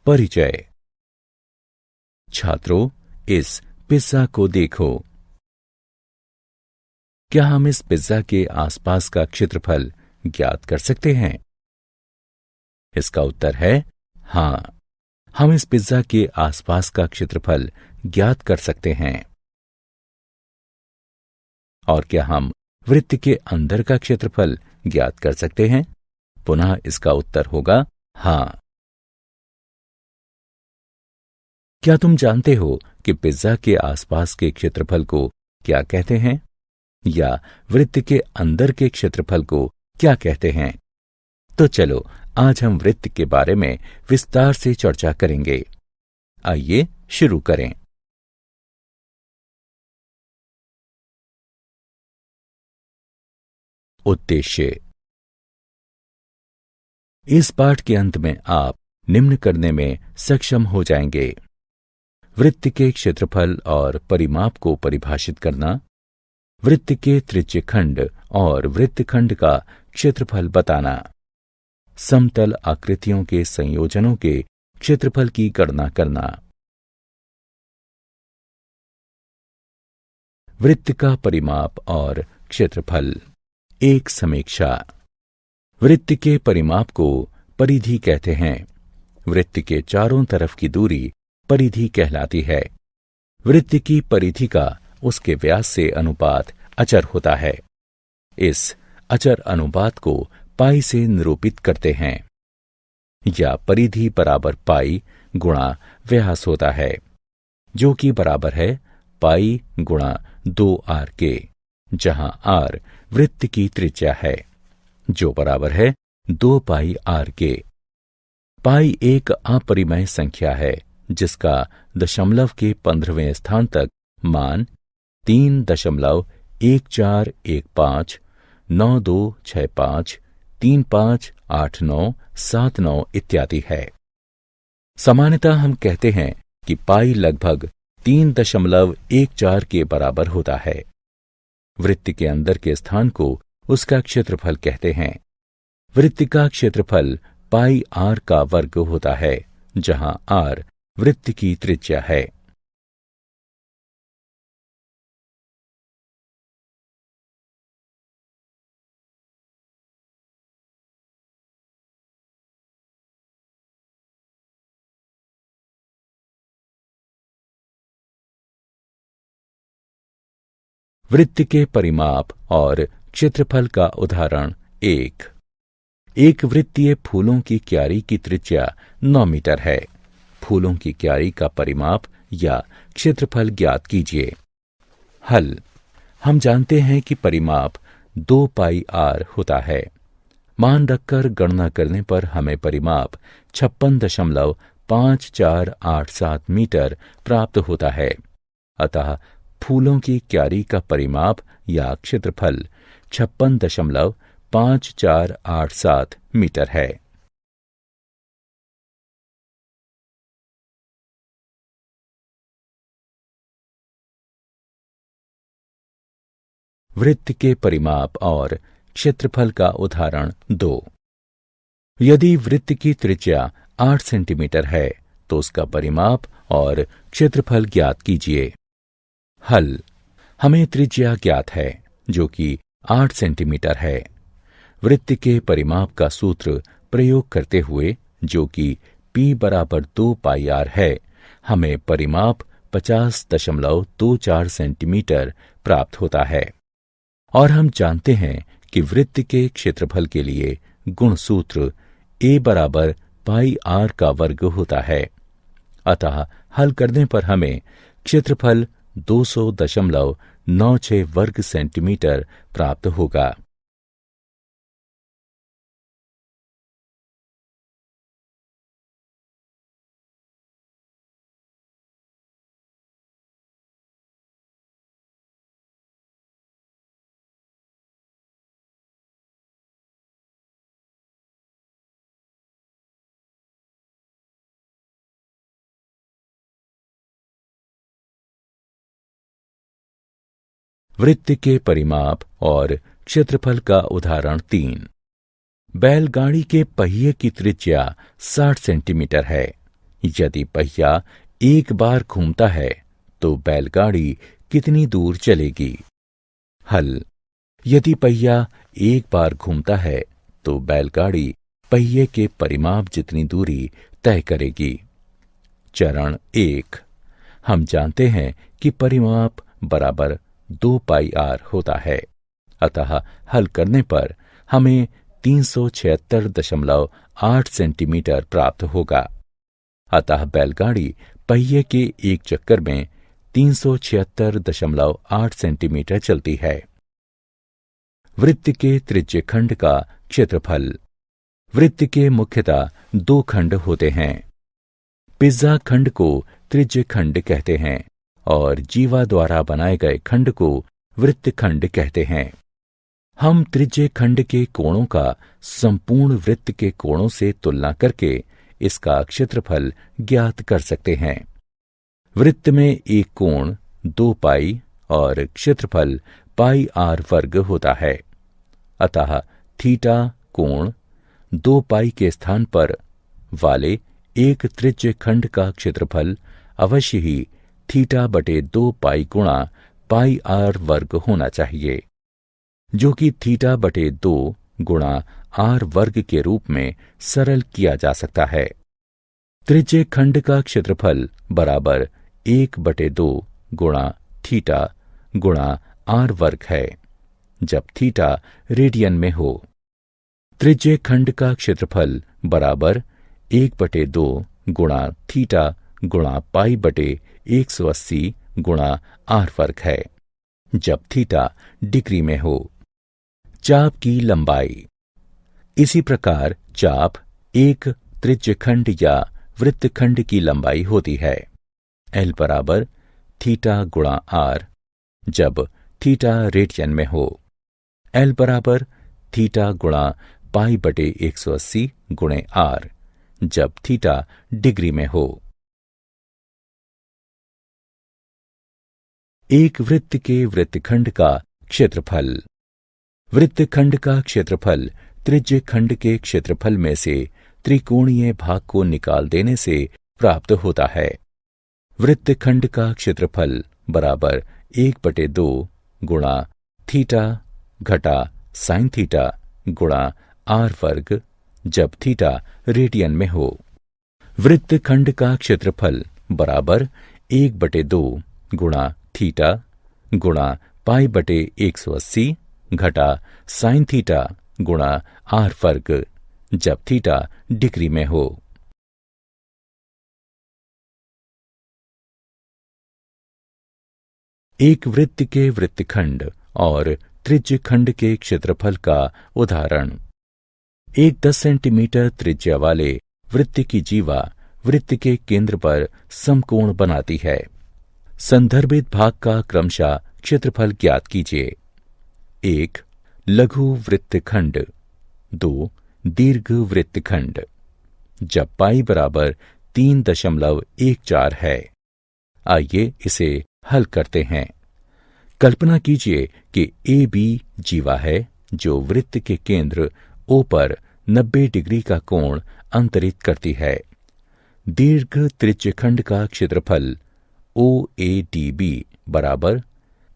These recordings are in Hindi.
परिचय। छात्रों, इस पिज्जा को देखो। क्या हम इस पिज्जा के आसपास का क्षेत्रफल ज्ञात कर सकते हैं? इसका उत्तर है हां, हम इस पिज्जा के आसपास का क्षेत्रफल ज्ञात कर सकते हैं। और क्या हम वृत्त के अंदर का क्षेत्रफल ज्ञात कर सकते हैं? पुनः इसका उत्तर होगा हां। क्या तुम जानते हो कि पिज्जा के आसपास के क्षेत्रफल को क्या कहते हैं, या वृत्त के अंदर के क्षेत्रफल को क्या कहते हैं? तो चलो आज हम वृत्त के बारे में विस्तार से चर्चा करेंगे। आइए शुरू करें। उद्देश्य। इस पाठ के अंत में आप निम्न करने में सक्षम हो जाएंगे: वृत्त के क्षेत्रफल और परिमाप को परिभाषित करना, वृत्त के त्रिज्यखंड और वृत्तखंड का क्षेत्रफल बताना, समतल आकृतियों के संयोजनों के क्षेत्रफल की गणना करना। वृत्त का परिमाप और क्षेत्रफल। एक समीक्षा। वृत्त के परिमाप को परिधि कहते हैं। वृत्त के चारों तरफ की दूरी परिधि कहलाती है। वृत्त की परिधि का उसके व्यास से अनुपात अचर होता है। इस अचर अनुपात को पाई से निरूपित करते हैं, या परिधि बराबर पाई गुणा व्यास होता है, जो कि बराबर है पाई गुणा 2r के, जहां r वृत्त की त्रिज्या है, जो बराबर है 2 पाई r के। पाई एक अपरिमेय संख्या है जिसका दशमलव के 15वें स्थान तक मान 3.1415, 9265, 358979 इत्यादि है। सामान्यतः हम कहते हैं कि पाई लगभग 3.14 के बराबर होता है। वृत्त के अंदर के स्थान को उसका क्षेत्रफल कहते हैं। वृत्त का क्षेत्रफल पाई r का वर्ग होता है, जहां r वृत्त की त्रिज्या है। वृत्त के परिमाप और क्षेत्रफल का उदाहरण। एक वृत्तीय फूलों की क्यारी की त्रिज्या 9 मीटर है। फूलों की क्यारी का परिमाप या क्षेत्रफल ज्ञात कीजिए। हल। हम जानते हैं कि परिमाप 2 पाई r होता है। मान रखकर गणना करने पर हमें परिमाप 56.5487 मीटर प्राप्त होता है। अतः फूलों की क्यारी का परिमाप या क्षेत्रफल 56.5487 मीटर है। वृत्त के परिमाप और क्षेत्रफल का उदाहरण 2। यदि वृत्त की त्रिज्या 8 सेंटीमीटर है तो उसका परिमाप और क्षेत्रफल ज्ञात कीजिए। हल। हमें त्रिज्या ज्ञात है, जो कि 8 सेंटीमीटर है। वृत्त के परिमाप का सूत्र प्रयोग करते हुए, जो कि P बराबर 2 पाई r है, हमें परिमाप 50.24 सेंटीमीटर प्राप्त होता है। और हम जानते हैं कि वृत्त के क्षेत्रफल के लिए गुणसूत्र A बराबर पाई r का वर्ग होता है। अतः हल करने पर हमें क्षेत्रफल 200.96 वर्ग सेंटीमीटर प्राप्त होगा। वृत्त के परिमाप और क्षेत्रफल का उदाहरण 3। बैलगाड़ी के पहिए की त्रिज्या 60 सेंटीमीटर है, यदि पहिया एक बार घूमता है तो बैलगाड़ी कितनी दूर चलेगी? हल। यदि पहिया एक बार घूमता है तो बैलगाड़ी पहिए के परिमाप जितनी दूरी तय करेगी। चरण 1। हम जानते हैं कि परिमाप बराबर 2 पाई r होता है, अतः हल करने पर हमें 376.8 सेंटीमीटर प्राप्त होगा। अतः बैलगाड़ी पहिए के एक चक्कर में 376.8 सेंटीमीटर चलती है। वृत्त के त्रिज्य खंड का क्षेत्रफल। वृत्त के मुख्यतः 2 खंड होते हैं। पिज्जा खंड को त्रिज्य खंड कहते हैं और जीवा द्वारा बनाए गए खंड को वृत्त खंड कहते हैं। हम त्रिज्य खंड के कोणों का संपूर्ण वृत्त के कोणों से तुलना करके इसका क्षेत्रफल ज्ञात कर सकते हैं। वृत्त में एक कोण 2 पाई और क्षेत्रफल पाई r वर्ग होता है, अतः थीटा कोण 2 पाई के स्थान पर वाले एक त्रिज्य खंड का क्षेत्रफल अवश्य ही थीटा बटे 2 पाई गुणा पाई r वर्ग होना चाहिए, जो कि थीटा बटे 2 गुणा r वर्ग के रूप में सरल किया जा सकता है। त्रिज्य खंड का क्षेत्रफल बराबर 1/2 गुणा थीटा गुणा r वर्ग है, जब थीटा रेडियन में हो। त्रिज्य खंड का क्षेत्रफल बराबर 1/2 गुणा थीटा गुणा पाई बटे 180 गुणा r वर्ग है, जब थीटा डिग्री में हो। चाप की लंबाई। इसी प्रकार चाप एक त्रिज्य खंड या वृत्तखंड की लंबाई होती है। L बराबर थीटा गुणा r, जब थीटा रेडियन में हो। L बराबर थीटा गुणा पाई बटे 180 गुणे r, जब थीटा डिग्री में हो। एक वृत्त के वृत्तखंड का क्षेत्रफल। वृत्तखंड का क्षेत्रफल त्रिज्य खंड के क्षेत्रफल में से त्रिकोणीय भाग को निकाल देने से प्राप्त होता है। वृत्तखंड का क्षेत्रफल बराबर 1/2 गुणा थीटा घटा साइन थीटा गुणा r वर्ग, जब थीटा रेडियन में हो। वृत्तखंड का क्षेत्रफल बराबर 1/2 गुणा थीटा गुणा पाई बटे 180 घटा साइन थीटा गुणा r वर्ग, जब थीटा डिग्री में हो। एक वृत्त के वृत्तखंड और त्रिज्य खंड के क्षेत्रफल का उदाहरण। एक 10 सेंटीमीटर त्रिज्या वाले वृत्त की जीवा वृत्त के केंद्र पर समकोण बनाती है। संदर्भित भाग का क्रमशः क्षेत्रफल ज्ञात कीजिए। 1 लघु वृत्तखंड, 2 दीर्घ वृत्तखंड, जब पाई बराबर 3.14 है। आइए इसे हल करते हैं। कल्पना कीजिए कि AB जीवा है जो वृत्त के केंद्र O पर 90 डिग्री का कोण अंतरित करती है। दीर्घ त्रिज्यखंड का क्षेत्रफल OADB बराबर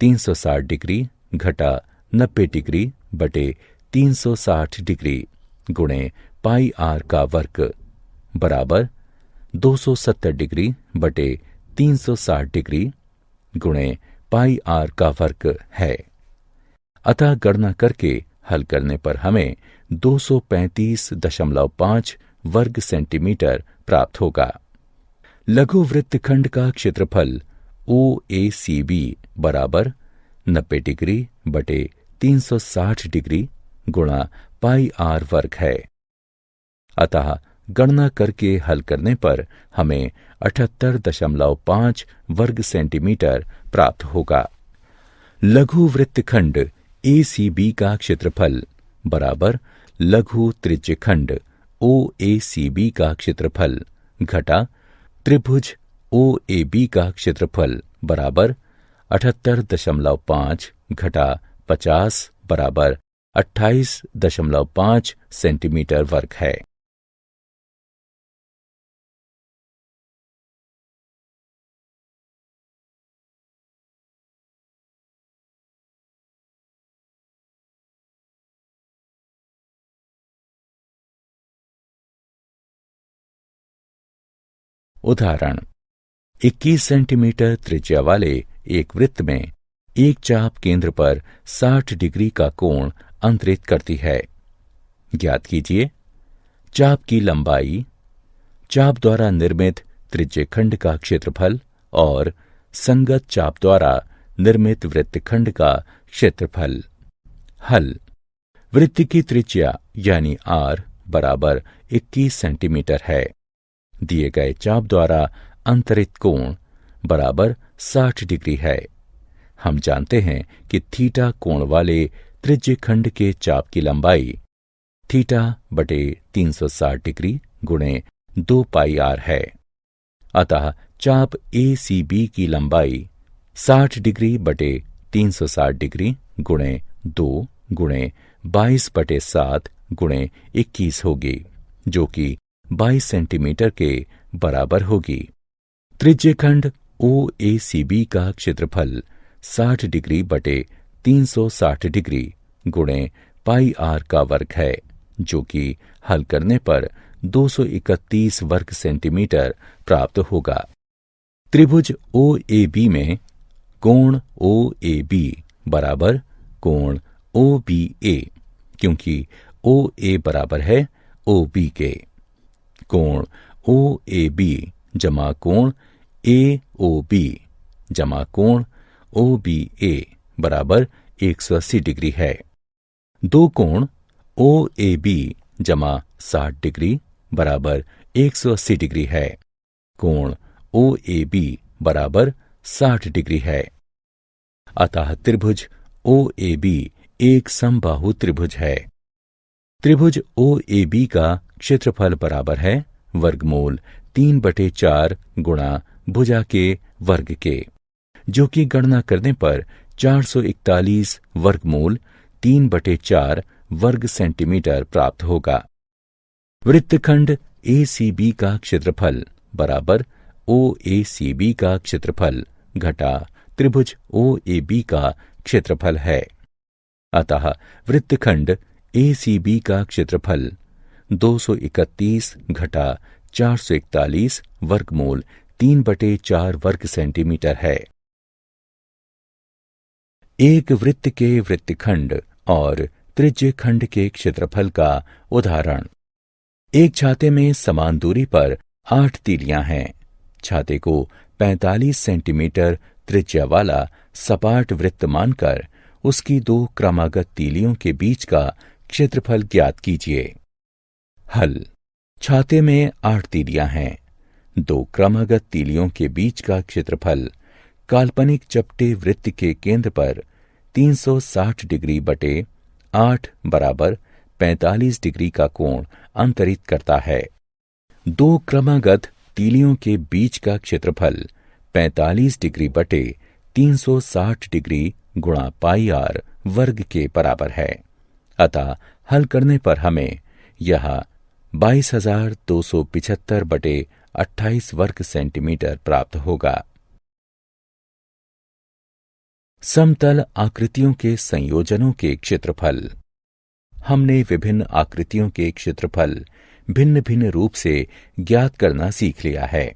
360 डिग्री घटा 90 डिग्री बटे 360 डिग्री गुणे पाई r का वर्ग बराबर 270 डिग्री बटे 360 डिग्री गुणे पाई r का वर्ग है। अतः गणना करके हल करने पर हमें 235.5 वर्ग सेंटीमीटर प्राप्त होगा। लघु वृत्तखंड का क्षेत्रफल OACB बराबर 90 डिग्री बटे 360 डिग्री गुणा पाई r वर्ग है। अतः गणना करके हल करने पर हमें 78.5 वर्ग सेंटीमीटर प्राप्त होगा। लघु वृत्तखंड ACB का क्षेत्रफल बराबर लघु त्रिज्यखंड OACB का क्षेत्रफल घटा त्रिभुज OAB का क्षेत्रफल बराबर 78.5 घटा 50 बराबर 28.5 सेंटीमीटर वर्ग है। उदाहरण, 21 सेंटीमीटर त्रिज्या वाले एक वृत्त में एक चाप केंद्र पर 60 डिग्री का कोण अंतरित करती है। ज्ञात कीजिए चाप की लंबाई, चाप द्वारा निर्मित त्रिज्यखंड का क्षेत्रफल और संगत चाप द्वारा निर्मित वृत्तखंड का क्षेत्रफल। हल। वृत्त की त्रिज्या यानी r बराबर 21 सेंटीमीटर है। दिए गए चाप द्वारा अंतरित कोण बराबर 60 डिग्री है। हम जानते हैं कि थीटा कोण वाले त्रिज्यखंड के चाप की लंबाई थीटा बटे 360 डिग्री गुणे 2 पाई r है। अतः चाप ACB की लंबाई 60 डिग्री बटे 360 डिग्री गुणे 2 गुणे 22 बटे 7 गुणे 21 होगी, जो कि 22 सेंटीमीटर के बराबर होगी। त्रिज्यखंड OACB का क्षेत्रफल 60 डिग्री बटे 360 डिग्री गुणे पाई r का वर्ग है, जो कि हल करने पर 231 वर्ग सेंटीमीटर प्राप्त होगा। त्रिभुज OAB में कोण OAB बराबर कोण OBA, क्योंकि OA बराबर है OB के। कोण OAB जमा कोण AOB जमा कोण OBA बराबर 180 डिग्री है। दो कोण OAB जमा 60 डिग्री बराबर 180 डिग्री है। कोण OAB बराबर 60 डिग्री है। अतः त्रिभुज OAB एक समबाहु त्रिभुज है। त्रिभुज OAB का क्षेत्रफल बराबर है वर्गमूल 3/4 गुणा भुजा के वर्ग के, जो कि गणना करने पर 441 वर्गमूल 3/4 वर्ग सेंटीमीटर प्राप्त होगा। वृत्तखंड ACB का क्षेत्रफल बराबर OACB का क्षेत्रफल घटा त्रिभुज OAB का क्षेत्रफल है। अतः वृत्तखंड ACB का क्षेत्रफल 231 घटा 441 वर्गमूल 3/4 वर्ग सेंटीमीटर है। एक वृत्त के वृत्तखंड और त्रिज्यखंड के क्षेत्रफल का उदाहरण। एक छाते में समान दूरी पर 8 तीलियां हैं। छाते को 45 सेंटीमीटर त्रिज्या वाला सपाट वृत्त मानकर उसकी 2 क्रमागत तीलियों के बीच का क्षेत्रफल ज्ञात कीजिए। हल। छाते में 8 तीलियां हैं। 2 क्रमागत तीलियों के बीच का क्षेत्रफल काल्पनिक चपटे वृत्त के केंद्र पर 360 डिग्री बटे 8 बराबर 45 डिग्री का कोण अंतरित करता है। 2 क्रमागत तीलियों के बीच का क्षेत्रफल 45 डिग्री बटे 360 डिग्री गुणा पाई r वर्ग के बराबर है। अतः हल करने पर हमें यह 22,275 बटे 28 वर्ग सेंटीमीटर प्राप्त होगा। समतल आकृतियों के संयोजनों के क्षेत्रफल। हमने विभिन्न आकृतियों के क्षेत्रफल भिन्न भिन्न रूप से ज्ञात करना सीख लिया है।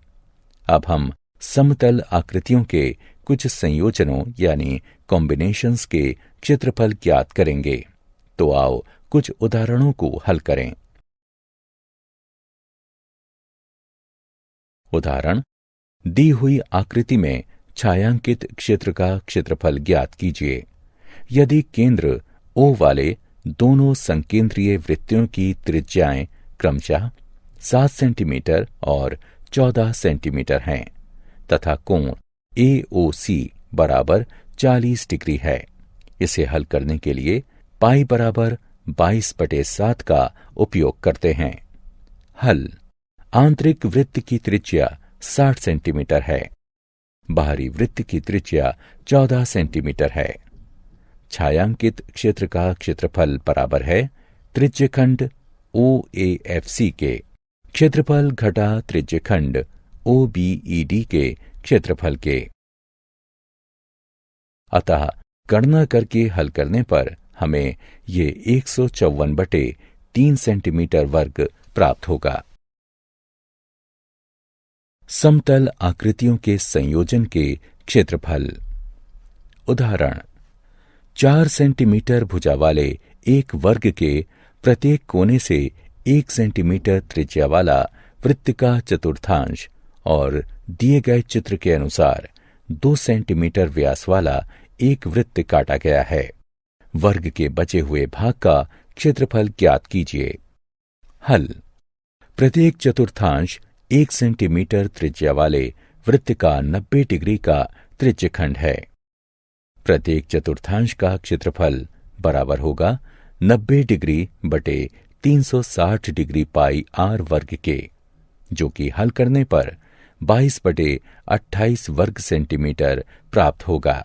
अब हम समतल आकृतियों के कुछ संयोजनों यानी कॉम्बिनेशंस के क्षेत्रफल ज्ञात करेंगे। तो आओ कुछ उदाहरणों को हल करें। उदाहरण, दी हुई आकृति में छायांकित क्षेत्र का क्षेत्रफल ज्ञात कीजिए। यदि केंद्र O वाले दोनों संकेंद्रीय वृत्तों की त्रिज्याएं क्रमशः 7 सेंटीमीटर और 14 सेंटीमीटर हैं तथा कोण AOC बराबर 40 डिग्री है, इसे हल करने के लिए पाई बराबर 22/7 का उपयोग करते हैं। हल। आंतरिक वृत्त की त्रिज्या 60 सेंटीमीटर है। बाहरी वृत्त की त्रिज्या 14 सेंटीमीटर है। छायांकित क्षेत्र का क्षेत्रफल बराबर है त्रिज्यखंड OAFC के क्षेत्रफल घटा त्रिज्यखंड OBED के क्षेत्रफल के। अतः गणना करके हल करने पर हमें ये 154/3 सेंटीमीटर वर्ग प्राप्त होगा। समतल आकृतियों के संयोजन के क्षेत्रफल। उदाहरण, 4 सेंटीमीटर भुजा वाले एक वर्ग के प्रत्येक कोने से 1 सेंटीमीटर त्रिज्या वाला वृत्त का चतुर्थांश और दिए गए चित्र के अनुसार 2 सेंटीमीटर व्यास वाला एक वृत्त काटा गया है। वर्ग के बचे हुए भाग का क्षेत्रफल ज्ञात कीजिए। हल। प्रत्येक चतुर्थांश 1 सेंटीमीटर त्रिज्या वाले वृत्त का 90 डिग्री का त्रिज्यखंड है। प्रत्येक चतुर्थांश का क्षेत्रफल बराबर होगा 90 डिग्री बटे 360 डिग्री पाई r वर्ग के, जो कि हल करने पर 22 बटे 28 वर्ग सेंटीमीटर प्राप्त होगा।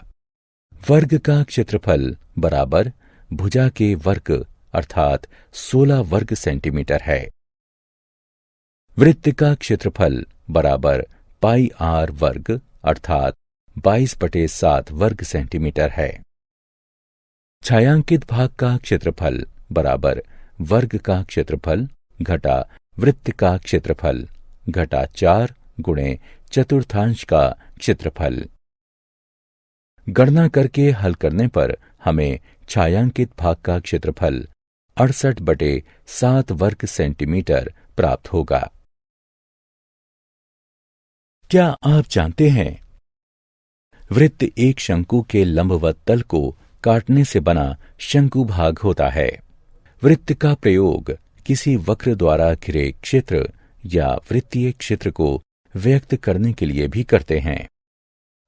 वर्ग का क्षेत्रफल बराबर भुजा के वर्ग अर्थात 16 वर्ग सेंटीमीटर है। वृत्त का क्षेत्रफल बराबर पाई r वर्ग अर्थात 22 बटे 7 वर्ग सेंटीमीटर है। छायांकित भाग का क्षेत्रफल बराबर वर्ग का क्षेत्रफल घटा वृत्त का क्षेत्रफल घटा 4 गुणे चतुर्थांश का क्षेत्रफल। गणना करके हल करने पर हमें छायांकित भाग का क्षेत्रफल 68 बटे 7 वर्ग सेंटीमीटर प्राप्त होगा। क्या आप जानते हैं, वृत्त एक शंकु के लंबवत तल को काटने से बना शंकु भाग होता है। वृत्त का प्रयोग किसी वक्र द्वारा घिरे क्षेत्र या वृत्तीय क्षेत्र को व्यक्त करने के लिए भी करते हैं।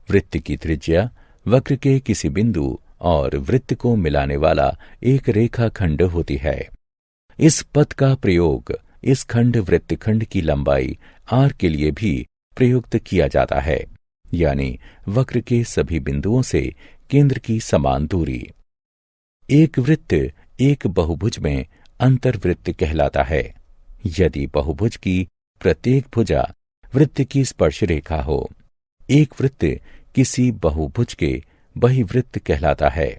वृत्त की त्रिज्या वक्र के किसी बिंदु और वृत्त को मिलाने वाला एक रेखाखंड होती है। इस पथ का प्रयोग इस खंड वृत्तखंड की लंबाई r के लिए भी प्रयुक्त किया जाता है, यानी वक्र के सभी बिंदुओं से केंद्र की समान दूरी। एक वृत्त एक बहुभुज में अंतर्वृत्त कहलाता है यदि बहुभुज की प्रत्येक भुजा वृत्त की स्पर्श रेखा हो। एक वृत्त किसी बहुभुज के बहिवृत्त कहलाता है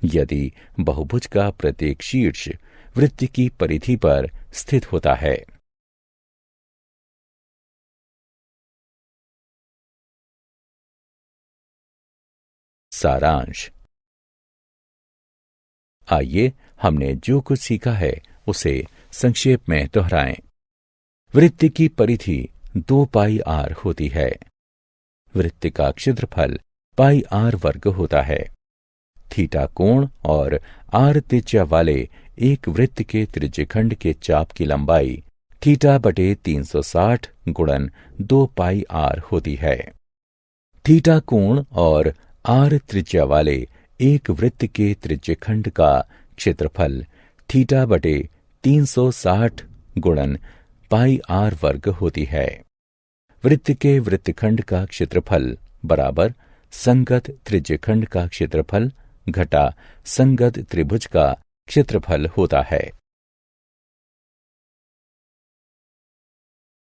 यदि बहुभुज का प्रत्येक शीर्ष वृत्त की परिधि पर स्थित होता है। सारांश। आइए हमने जो कुछ सीखा है उसे संक्षेप में दोहराएं। वृत्त की परिधि 2 पाई r होती है। वृत्त का क्षेत्रफल पाई r वर्ग होता है। थीटा कोण और r त्रिज्या वाले एक वृत्त के त्रिज्यखंड के चाप की लंबाई थीटा बटे 360 गुणन 2 पाई r होती है। थीटा कोण और r त्रिज्या वाले एक वृत्त के त्रिज्यखंड का क्षेत्रफल थीटा बटे 360 गुणन पाई r वर्ग होती है। वृत्त के वृत्तखंड का क्षेत्रफल बराबर संगत त्रिज्यखंड का क्षेत्रफल घटा संगत त्रिभुज का क्षेत्रफल होता है।